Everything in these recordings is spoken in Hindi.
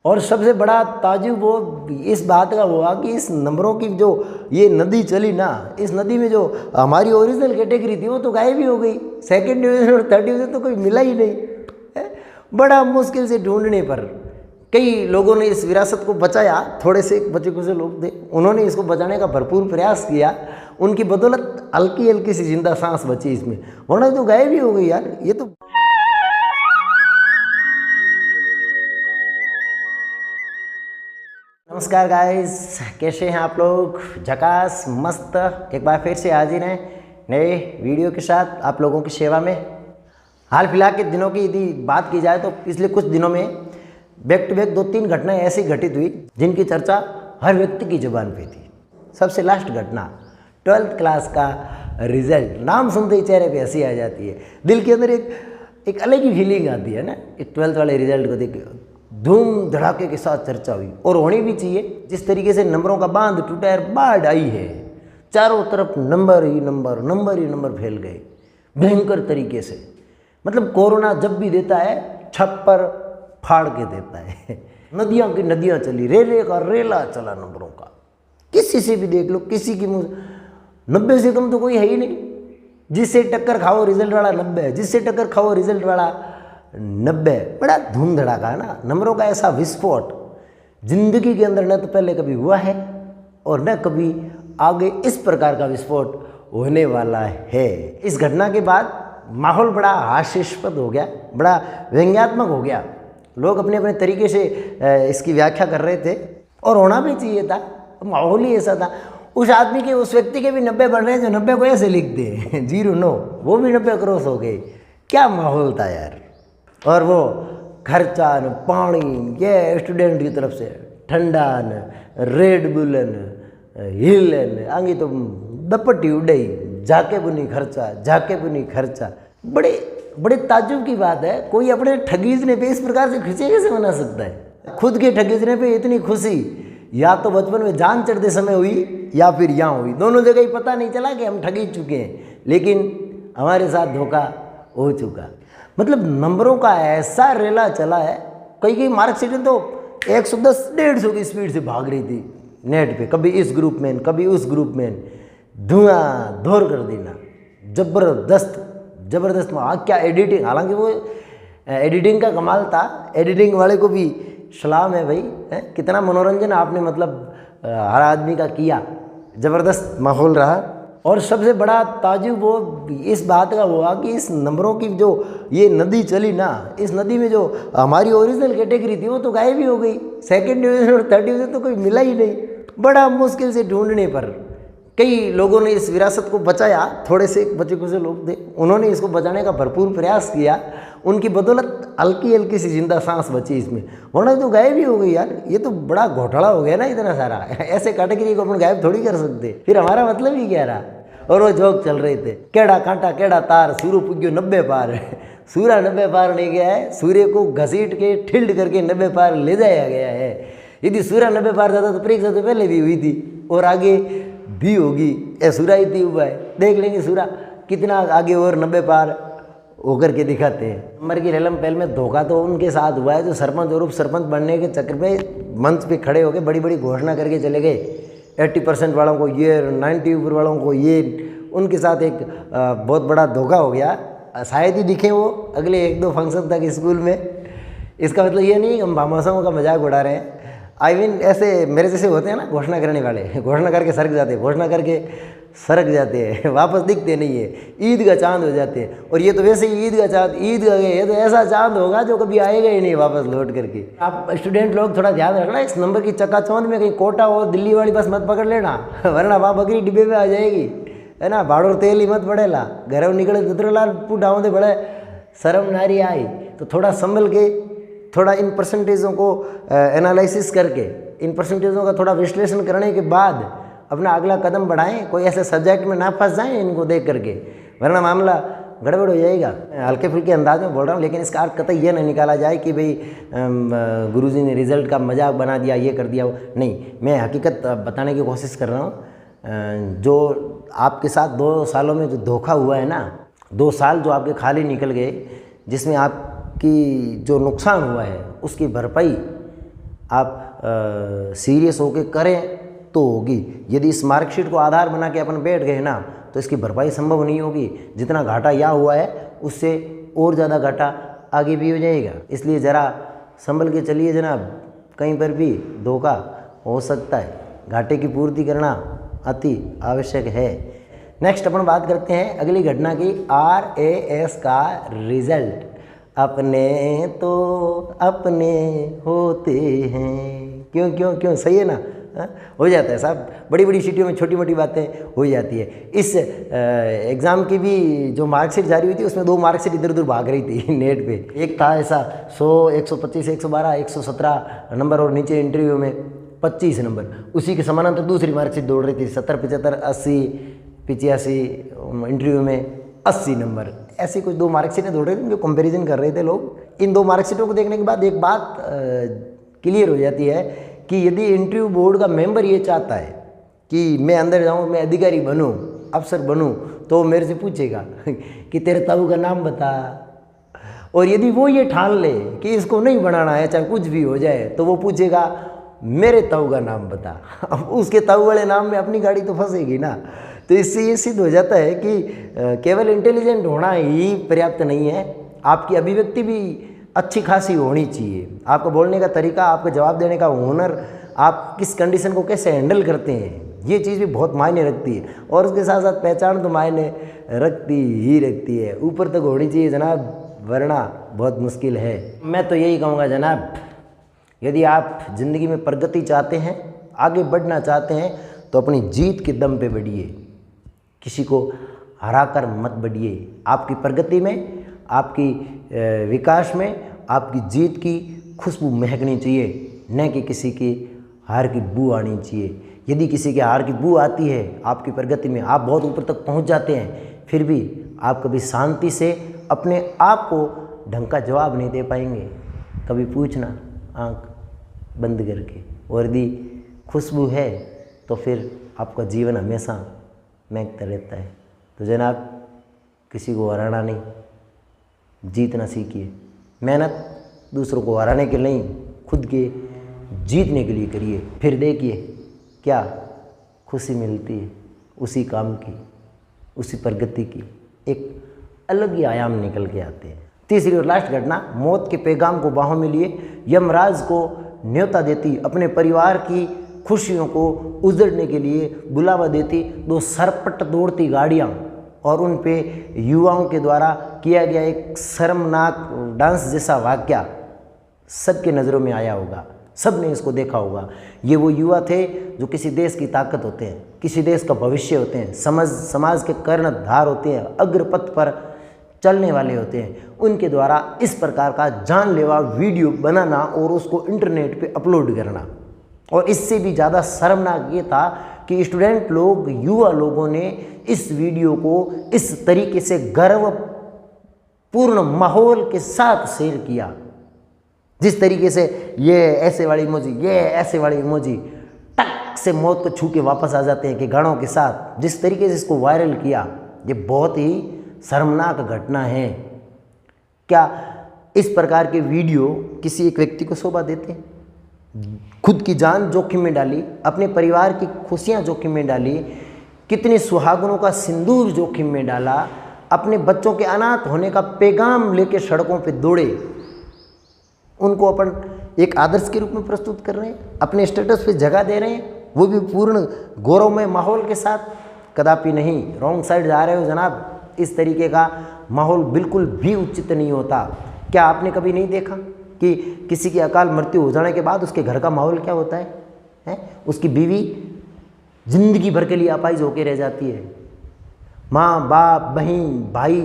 और सबसे बड़ा ताजुब वो इस बात का हुआ कि इस नंबरों की जो ये नदी चली ना, इस नदी में जो हमारी ओरिजिनल कैटेगरी थी वो तो गायब ही हो गई। सेकंड डिवीज़न और थर्ड डिवीज़न तो कोई मिला ही नहीं है। बड़ा मुश्किल से ढूंढने पर कई लोगों ने इस विरासत को बचाया। थोड़े से बचे कुछ लोग थे, उन्होंने इसको बचाने का भरपूर प्रयास किया। उनकी बदौलत हल्की हल्की सी जिंदा सांस बची इसमें, वरना तो गायब ही हो गई यार ये तो। नमस्कार गाइस, कैसे हैं आप लोग? झकास मस्त एक बार फिर से हाजिर हैं नए वीडियो के साथ आप लोगों की सेवा में। हाल फिलहाल के दिनों की यदि बात की जाए तो पिछले कुछ दिनों में बैक टू बैक 2-3 घटनाएं ऐसी घटित हुई जिनकी चर्चा हर व्यक्ति की जुबान पे थी। सबसे लास्ट घटना 12th क्लास का रिजल्ट। नाम सुनते ही चेहरे पे हंसी आ जाती है, दिल के अंदर एक अलग ही फीलिंग आती है ना। एक 12th वाले रिजल्ट को देख धूम धड़ाके के साथ चर्चा हुई, और होनी भी चाहिए। जिस तरीके से नंबरों का बांध टूटा है, बाढ़ आई है, चारों तरफ नंबर ही नंबर फैल गए भयंकर तरीके से। मतलब कोरोना जब भी देता है छप्पर फाड़ के देता है। नदियाँ की नदियाँ चली, रेले का रेला चला नंबरों का। किसी से भी देख लो, किसी की मुँह 90 से कम तो कोई है ही नहीं। जिससे टक्कर खाओ रिजल्ट वाला 90, जिससे टक्कर खाओ रिजल्ट वाला 90। बड़ा धूम धड़ाका है ना। नंबरों का ऐसा विस्फोट जिंदगी के अंदर न तो पहले कभी हुआ है और न कभी आगे इस प्रकार का विस्फोट होने वाला है। इस घटना के बाद माहौल बड़ा हास्यास्पद हो गया, बड़ा व्यंग्यात्मक हो गया। लोग अपने अपने तरीके से इसकी व्याख्या कर रहे थे, और होना भी चाहिए था। माहौल ही ऐसा था। उस आदमी के, उस व्यक्ति के भी 90 बढ़ रहे हैं जो 90 को ऐसे लिख दे 0-9, वो भी 90 क्रॉस हो गए। क्या माहौल था यार। और वो खर्चा न पानी, ये स्टूडेंट की तरफ से ठंडा न रेड बुलन हिलन आगे तो दपट्टी उड़ई, जाके बुनी खर्चा। बड़े ताज्जुब की बात है, कोई अपने ठगीजने पे इस प्रकार से खुशी कैसे मना सकता है? खुद के ठगीजने पे इतनी खुशी या तो बचपन में जान चढ़ते समय हुई या फिर यहाँ हुई। दोनों जगह ही पता नहीं चला कि हम ठगी चुके हैं, लेकिन हमारे साथ धोखा हो चुका। मतलब नंबरों का ऐसा रेला चला है। कई मार्कशीटें तो 110-150 की स्पीड से भाग रही थी नेट पे, कभी इस ग्रुप में कभी उस ग्रुप में, धुआंधार कर देना। जबरदस्त क्या एडिटिंग। हालांकि वो एडिटिंग का कमाल था, एडिटिंग वाले को भी सलाम है भाई, कितना मनोरंजन आपने मतलब हर आदमी का किया। ज़बरदस्त माहौल रहा। और सबसे बड़ा ताजुब वो इस बात का हुआ कि इस नंबरों की जो ये नदी चली ना, इस नदी में जो हमारी ओरिजिनल कैटेगरी थी वो तो गायब ही हो गई। सेकंड डिवीज़न और थर्ड डिवीज़न तो कोई मिला ही नहीं। बड़ा मुश्किल से ढूंढने पर कई लोगों ने इस विरासत को बचाया। थोड़े से बचे कुछ लोग थे, उन्होंने इसको बचाने का भरपूर प्रयास किया। उनकी बदौलत हल्की हल्की सी जिंदा सांस बची इसमें, वरना तो गायब ही हो गई यार। ये तो बड़ा घोटाला हो गया ना इतना सारा। ऐसे कैटेगरी को अपन गायब थोड़ी कर सकते, फिर हमारा मतलब ही क्या रहा। और वो जोक चल रहे थे, केड़ा कांटा केड़ा तार, सूर्य पुग्यो 90 पार। सूर्य 90 पार ले गया है, सूर्य को घसीट के ठिल्ड करके 90 पार ले जाया गया है। यदि सूर्य 90 पार जाता तो परीक्षा तो पहले भी हुई थी और आगे भी होगी। सूर्य इतनी हुआ है, देख लेंगे सूर्य कितना आगे और 90 पार होकर के दिखाते हैं। नंबर की रेलम पहल में धोखा तो उनके साथ हुआ है जो सरपंच और उप सरपंच बनने के चक्कर में मंच पे खड़े होकर बड़ी बड़ी घोषणा करके चले गए। 80% वालों को ये, 90 ऊपर वालों को ये। उनके साथ एक बहुत बड़ा धोखा हो गया। शायद ही दिखे वो अगले 1-2 फंक्शन तक स्कूल में। इसका मतलब ये नहीं हम भामाशाहों का मजाक उड़ा रहे हैं। आई मीन ऐसे मेरे जैसे होते हैं ना घोषणा करने वाले, घोषणा करके सरक जाते हैं, वापस दिखते नहीं है, ईद का चांद हो जाते हैं। और ये तो वैसे ही ईद का चांद, ईद का ये तो ऐसा चांद होगा जो कभी आएगा ही नहीं वापस लौट करके। आप स्टूडेंट लोग थोड़ा ध्यान रखना, इस नंबर की चकाचौंध में कहीं कोटा और दिल्ली वाली बस मत पकड़ लेना, वरना वहाँ बकरी डिब्बे में आ जाएगी, है ना। भाड़ो तेल ही मत पड़ेला, घर निकले दुतरेला पुटाओं दे बड़े शर्म नारी आई। तो थोड़ा संभल के, थोड़ा इन परसेंटेजों को एनालिसिस करके, इन परसेंटेजों का थोड़ा विश्लेषण करने के बाद अपना अगला कदम बढ़ाएं। कोई ऐसे सब्जेक्ट में ना फंस जाएं इनको देख करके, वरना मामला गड़बड़ हो जाएगा। हल्के फुल्के अंदाज में बोल रहा हूँ, लेकिन इसका अर्थ कतई ये ना निकाला जाए कि भाई गुरुजी ने रिज़ल्ट का मजाक बना दिया, ये कर दिया वो नहीं। मैं हकीकत बताने की कोशिश कर रहा हूँ। जो आपके साथ 2 सालों में जो धोखा हुआ है ना, 2 साल जो आपके खाली निकल गए, जिसमें आपकी जो नुकसान हुआ है उसकी भरपाई आप सीरियस होके करें तो होगी। यदि इस मार्कशीट को आधार बना के अपन बैठ गए ना तो इसकी भरपाई संभव नहीं होगी। जितना घाटा यहाँ हुआ है उससे और ज़्यादा घाटा आगे भी हो जाएगा। इसलिए ज़रा संभल के चलिए जनाब, कहीं पर भी धोखा हो सकता है। घाटे की पूर्ति करना अति आवश्यक है। नेक्स्ट अपन बात करते हैं अगली घटना की। RAS का रिजल्ट। अपने तो अपने होते हैं, क्यों क्यों क्यों, सही है ना? हो जाता है साहब, बड़ी बड़ी सिटियों में छोटी मोटी बातें हो जाती है। इस एग्ज़ाम की भी जो मार्कशीट जारी हुई थी उसमें 2 मार्कशीट इधर उधर भाग रही थी नेट पे। एक था ऐसा 100, 125, 112, 117 नंबर और नीचे इंटरव्यू में 25 नंबर। उसी के समानांतर दूसरी मार्कशीट दौड़ रही थी 70, 75, 80, 85, इंटरव्यू में 80 नंबर। ऐसी कुछ 2 मार्कशीटें दौड़ रही थी जो कंपेरिजन कर रहे थे लोग। इन 2 मार्कशीटों को देखने के बाद एक बात क्लियर हो जाती है कि यदि इंटरव्यू बोर्ड का मेंबर ये चाहता है कि मैं अंदर जाऊं, मैं अधिकारी बनूं, अफसर बनूं, तो मेरे से पूछेगा कि तेरे ताऊ का नाम बता। और यदि वो ये ठान ले कि इसको नहीं बनाना है चाहे कुछ भी हो जाए, तो वो पूछेगा मेरे ताऊ का नाम बता। अब उसके ताऊ वाले नाम में अपनी गाड़ी तो फंसेगी ना। तो इससे ये सिद्ध हो जाता है कि केवल इंटेलिजेंट होना ही पर्याप्त नहीं है, आपकी अभिव्यक्ति भी अच्छी खासी होनी चाहिए। आपका बोलने का तरीका, आपका जवाब देने का हुनर, आप किस कंडीशन को कैसे हैंडल करते हैं, ये चीज़ भी बहुत मायने रखती है। और उसके साथ साथ पहचान तो मायने रखती ही रखती है, ऊपर तक होनी चाहिए जनाब, वरना बहुत मुश्किल है। मैं तो यही कहूँगा जनाब, यदि आप ज़िंदगी में प्रगति चाहते हैं, आगे बढ़ना चाहते हैं, तो अपनी जीत के दम पे बढ़िए, किसी को हरा कर मत बढ़िए। आपकी प्रगति में, आपकी विकास में आपकी जीत की खुशबू महकनी चाहिए, न कि किसी की हार की बू आनी चाहिए। यदि किसी के हार की बू आती है आपकी प्रगति में, आप बहुत ऊपर तक पहुंच जाते हैं, फिर भी आप कभी शांति से अपने आप को ढंग का जवाब नहीं दे पाएंगे। कभी पूछना आँख बंद करके, और यदि खुशबू है तो फिर आपका जीवन हमेशा महकता रहता है। तो जनाब, किसी को हराना नहीं, जीतना सीखिए। मेहनत दूसरों को हराने के नहीं, खुद के जीतने के लिए करिए। फिर देखिए क्या खुशी मिलती है, उसी काम की, उसी प्रगति की एक अलग ही आयाम निकल के आते हैं। तीसरी और लास्ट घटना, मौत के पैगाम को बाहों में लिए यमराज को न्योता देती, अपने परिवार की खुशियों को उजड़ने के लिए बुलावा देती 2 सरपट दौड़ती गाड़ियाँ, और उन पे युवाओं के द्वारा किया गया एक शर्मनाक डांस जैसा वाक़या सबके नज़रों में आया होगा, सब ने इसको देखा होगा। ये वो युवा थे जो किसी देश की ताकत होते हैं, किसी देश का भविष्य होते हैं, समाज के कर्णधार होते हैं, अग्रपथ पर चलने वाले होते हैं। उनके द्वारा इस प्रकार का जानलेवा वीडियो बनाना और उसको इंटरनेट पे अपलोड करना, और इससे भी ज़्यादा शर्मनाक ये था कि स्टूडेंट लोग, युवा लोगों ने इस वीडियो को इस तरीके से गर्वपूर्ण माहौल के साथ शेयर किया, जिस तरीके से ये ऐसे वाली इमोजी, ये ऐसे वाली इमोजी टक से मौत को छू के वापस आ जाते हैं कि गानों के साथ, जिस तरीके से इसको वायरल किया, ये बहुत ही शर्मनाक घटना है। क्या इस प्रकार के वीडियो किसी एक व्यक्ति को शोभा देते हैं? खुद की जान जोखिम में डाली, अपने परिवार की खुशियां जोखिम में डाली, कितने सुहागनों का सिंदूर जोखिम में डाला, अपने बच्चों के अनाथ होने का पैगाम लेके सड़कों पे दौड़े, उनको अपन एक आदर्श के रूप में प्रस्तुत कर रहे हैं, अपने स्टेटस पे जगह दे रहे हैं, वो भी पूर्ण गौरवमय माहौल के साथ। कदापि नहीं, रॉन्ग साइड जा रहे हो जनाब। इस तरीके का माहौल बिल्कुल भी उचित नहीं होता। क्या आपने कभी नहीं देखा कि किसी की अकाल मृत्यु हो जाने के बाद उसके घर का माहौल क्या होता है? उसकी बीवी जिंदगी भर के लिए अपाहिज होकर रह जाती है, माँ बाप बहन भाई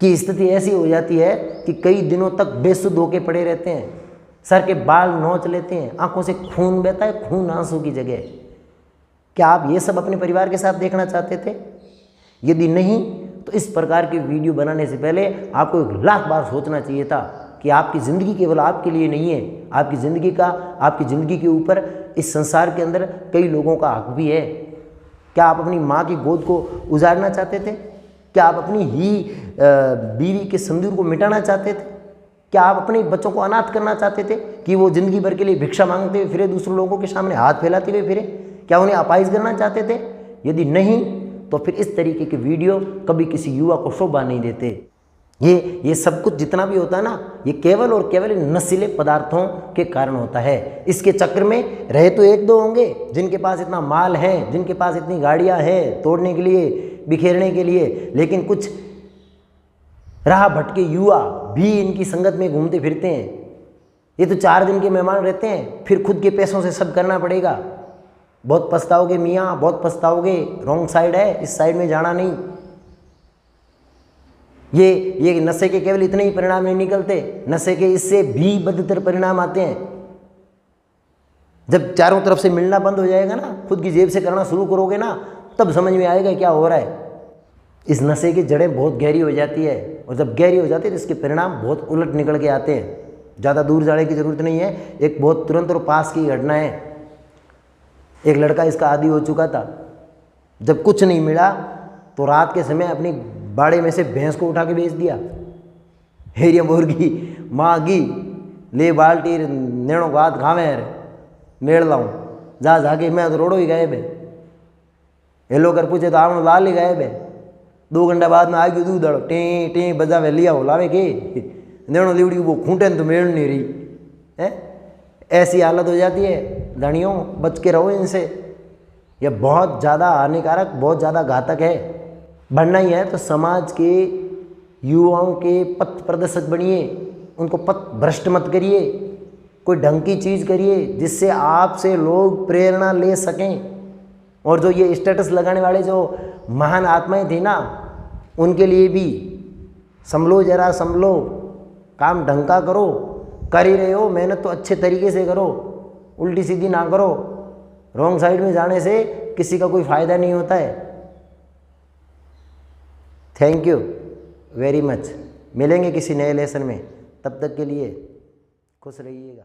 की स्थिति ऐसी हो जाती है कि कई दिनों तक बेसुध होके पड़े रहते हैं, सर के बाल नोच लेते हैं, आंखों से खून बहता है, खून आंसू की जगह। क्या आप ये सब अपने परिवार के साथ देखना चाहते थे? यदि नहीं, तो इस प्रकार की वीडियो बनाने से पहले आपको 1 लाख बार सोचना चाहिए था कि आपकी ज़िंदगी केवल आपके लिए नहीं है, आपकी ज़िंदगी के ऊपर इस संसार के अंदर कई लोगों का हक भी है। क्या आप अपनी माँ की गोद को उजाड़ना चाहते थे? क्या आप अपनी ही बीवी के सिंदूर को मिटाना चाहते थे? क्या आप अपने बच्चों को अनाथ करना चाहते थे कि वो जिंदगी भर के लिए भिक्षा मांगते हुए फिरे, दूसरे लोगों के सामने हाथ फैलाते हुए फिरे? क्या उन्हें अपाहिज करना चाहते थे? यदि नहीं तो फिर इस तरीके के वीडियो कभी किसी युवा को शोभा नहीं देते। ये सब कुछ जितना भी होता है ना, ये केवल और केवल नशीले पदार्थों के कारण होता है। इसके चक्कर में रहे तो एक दो होंगे जिनके पास इतना माल है, जिनके पास इतनी गाड़ियां हैं तोड़ने के लिए, बिखेरने के लिए, लेकिन कुछ राह भटके युवा भी इनकी संगत में घूमते फिरते हैं। ये तो 4 दिन के मेहमान रहते हैं, फिर खुद के पैसों से सब करना पड़ेगा। बहुत पछताओगे मियाँ, बहुत पछताओगे। रॉन्ग साइड है, इस साइड में जाना नहीं। ये नशे के केवल इतने ही परिणाम नहीं निकलते, नशे के इससे भी बदतर परिणाम आते हैं। जब चारों तरफ से मिलना बंद हो जाएगा ना, खुद की जेब से करना शुरू करोगे ना, तब समझ में आएगा क्या हो रहा है। इस नशे की जड़ें बहुत गहरी हो जाती है, और जब गहरी हो जाती है तो इसके परिणाम बहुत उलट निकल के आते हैं। ज़्यादा दूर जाने की ज़रूरत नहीं है, एक बहुत तुरंत और पास की घटना है। एक लड़का इसका आदी हो चुका था। जब कुछ नहीं मिला तो रात के समय अपनी बाड़े में से भैंस को उठा के बेच दिया। हेरिया मुर्गी मागी ले बाल्टी नेणों को हाथ खावे मेड़ लाऊं जा जाके मैं तो रोड़ो ही गायब है। हेलो कर पूछे तो आवण लाल ही गायब है। 2 घंटा बाद में आ गई दूध दड़ो टी टी बजावे लिया हो लावे के नेणो लीवड़ी वो खूंटे तो मेड़ नहीं रही है। ऐसी हालत हो जाती है। धनियों बच के रहो इनसे, यह बहुत ज़्यादा हानिकारक, बहुत ज़्यादा घातक है। बढ़ना ही है तो समाज के युवाओं के पथ प्रदर्शक बनिए, उनको पथ भ्रष्ट मत करिए। कोई ढंग की चीज़ करिए जिससे आपसे लोग प्रेरणा ले सकें। और जो ये स्टेटस लगाने वाले जो महान आत्माएं थी ना, उनके लिए भी संभलो, जरा संभलो, काम ढंग का करो। कर ही रहे हो मेहनत तो अच्छे तरीके से करो, उल्टी सीधी ना करो। रॉन्ग साइड में जाने से किसी का कोई फ़ायदा नहीं होता है। Thank you very much. मिलेंगे किसी नए लेसन में, तब तक के लिए खुश रहिएगा।